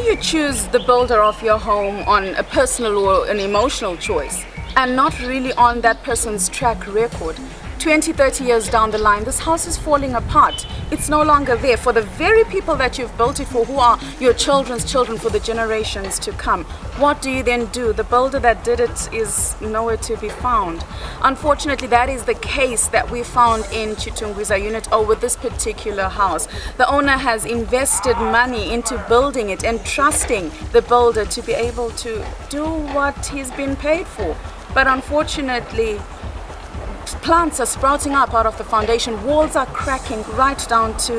you choose the builder of your home on a personal or an emotional choice and not really on that person's track record, 20, 30 years down the line, this house is falling apart. It's no longer there for the very people that you've built it for, who are your children's children for the generations to come. What do you then do? The builder that did it is nowhere to be found. Unfortunately, that is the case that we found in Chitungwiza Unit O with this particular house. The owner has invested money into building it and trusting the builder to be able to do what he's been paid for. But unfortunately, plants are sprouting up out of the foundation, walls are cracking right down to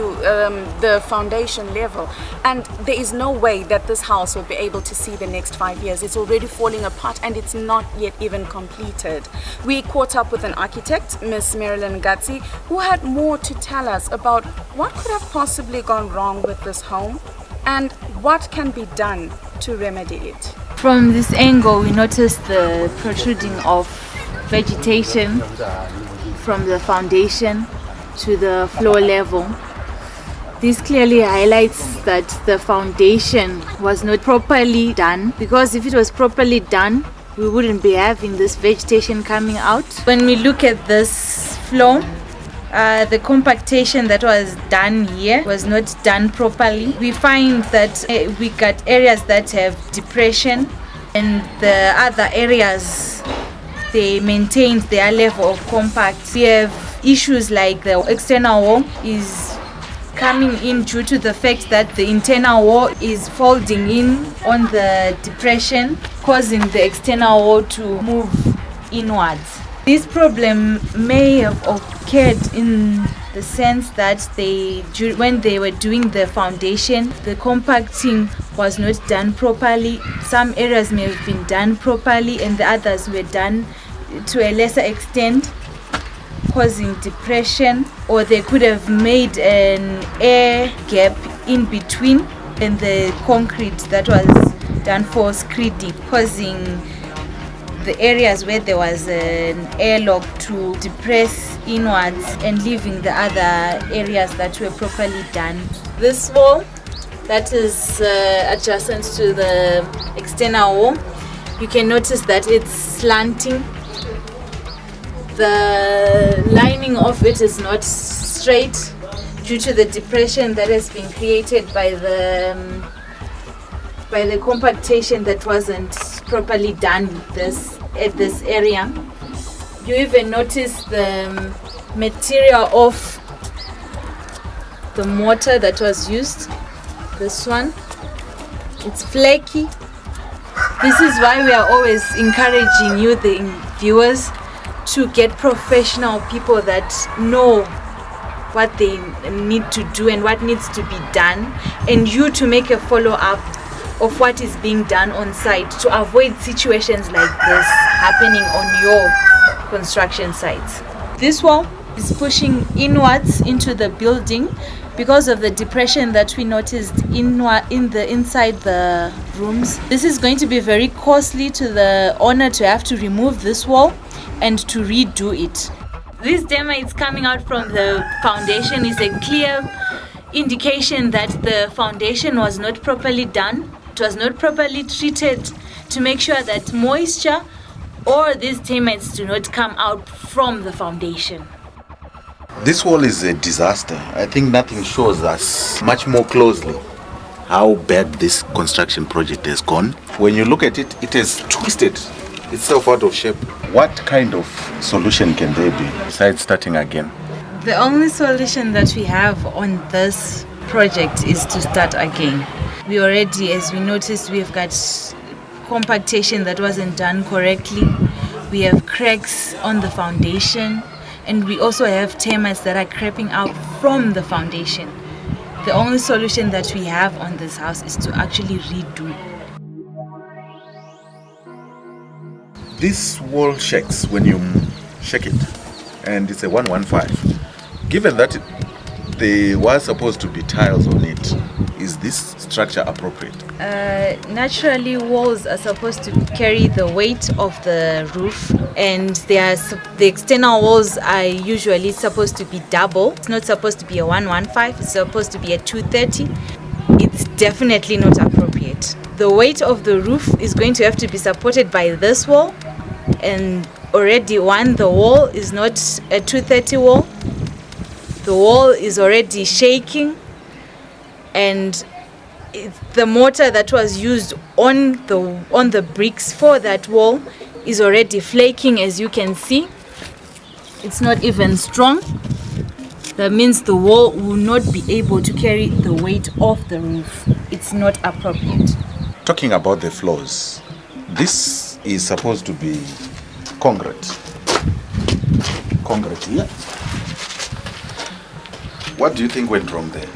the foundation level, and there is no way that this house will be able to see the next 5 years. It's already falling apart and it's not yet even completed. We caught up with an architect, Miss Marilyn Gatsi, who had more to tell us about what could have possibly gone wrong with this home and what can be done to remedy it. From this angle, we noticed the protruding of vegetation from the foundation to the floor level. This clearly highlights that the foundation was not properly done, because if it was properly done, we wouldn't be having this vegetation coming out. When we look at this floor, the compactation that was done here was not done properly. We find that we got areas that have depression, and the other areas they maintained their level of compact. We have issues like the external wall is coming in due to the fact that the internal wall is folding in on the depression, causing the external wall to move inwards. This problem may have occurred in the sense that when they were doing the foundation, the compacting was not done properly. Some areas may have been done properly and the others were done to a lesser extent, causing depression, or they could have made an air gap in between and the concrete that was done for screeding, causing the areas where there was an airlock to depress inwards and leaving the other areas that were properly done. This wall that is adjacent to the external wall, you can notice that it's slanting. The lining of it is not straight due to the depression that has been created by the compactation that wasn't properly done at this area. You even notice the material of the mortar that was used. This one, it's flaky. This is why we are always encouraging you, the viewers, to get professional people that know what they need to do and what needs to be done, and you to make a follow-up of what is being done on site to avoid situations like this happening on your construction sites. This wall is pushing inwards into the building because of the depression that we noticed inside the rooms. This is going to be very costly to the owner to have to remove this wall and to redo it. This termites coming out from the foundation is a clear indication that the foundation was not properly done. It was not properly treated to make sure that moisture or these termites do not come out from the foundation. This wall is a disaster. I think nothing shows us much more closely how bad this construction project has gone. When you look at it, it has twisted itself out of shape. What kind of solution can there be besides starting again? The only solution that we have on this project is to start again. We already, as we noticed, we've got compactation that wasn't done correctly. We have cracks on the foundation, and we also have termites that are creeping out from the foundation. The only solution that we have on this house is to actually redo. This wall shakes when you shake it, and it's a 115. Given that there was supposed to be tiles on it, is this structure appropriate? Naturally, walls are supposed to carry the weight of the roof, and the external walls are usually supposed to be double. It's not supposed to be a 115, it's supposed to be a 230. it's definitely not appropriate. The weight of the roof is going to have to be supported by this wall, and already the wall is not a 230 wall. The wall is already shaking, and the mortar that was used on the bricks for that wall is already flaking, as you can see. It's not even strong. That means the wall will not be able to carry the weight of the roof. It's not appropriate. Talking about the floors, this is supposed to be concrete. Concrete here. What do you think went wrong there?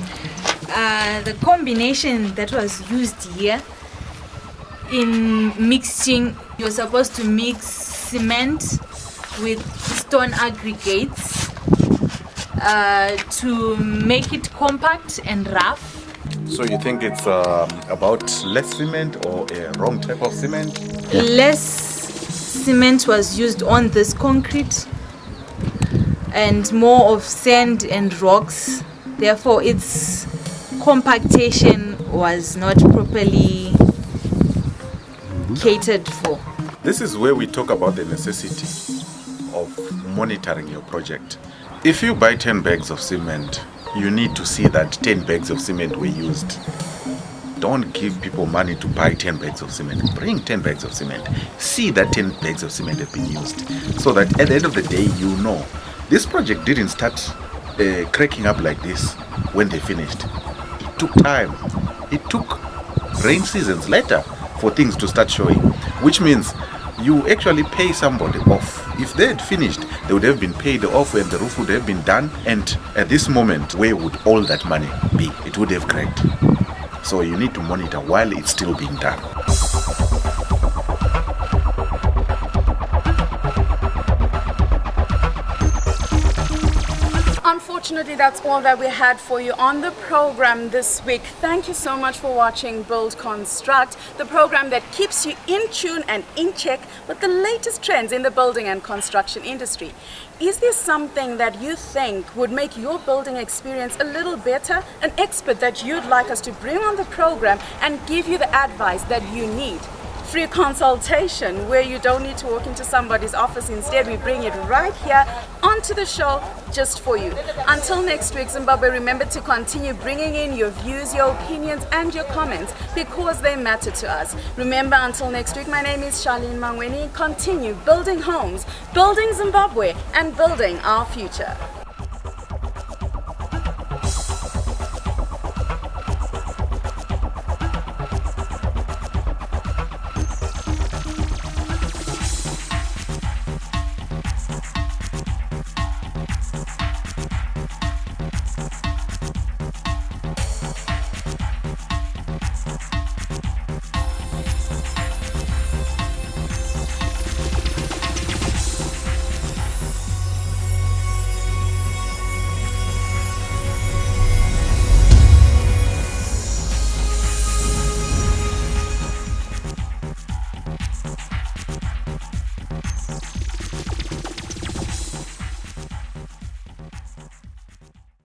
The combination that was used here in mixing, you're supposed to mix cement with stone aggregates to make it compact and rough. So you think it's about less cement or a wrong type of cement? Less cement was used on this concrete and more of sand and rocks. Therefore, its compactation was not properly catered for. This is where we talk about the necessity of monitoring your project. If you buy 10 bags of cement, you need to see that 10 bags of cement were used. Don't give people money to buy 10 bags of cement. Bring 10 bags of cement. See that 10 bags of cement have been used. So that at the end of the day, you know, this project didn't start cracking up like this when they finished. It took time. It took rain seasons later for things to start showing, which means you actually pay somebody off. If they had finished, they would have been paid off and the roof would have been done. And at this moment, where would all that money be? It would have cracked. So you need to monitor while it's still being done. Unfortunately, that's all that we had for you on the program this week. Thank you so much for watching Build Construct, the program that keeps you in tune and in check with the latest trends in the building and construction industry. Is there something that you think would make your building experience a little better? An expert that you'd like us to bring on the program and give you the advice that you need? Free consultation where you don't need to walk into somebody's office. Instead, we bring it right here onto the show just for you. Until next week, Zimbabwe, remember to continue bringing in your views, your opinions, and your comments because they matter to us. Remember, until next week, my name is Charlene Mangweni. Continue building homes, building Zimbabwe, and building our future.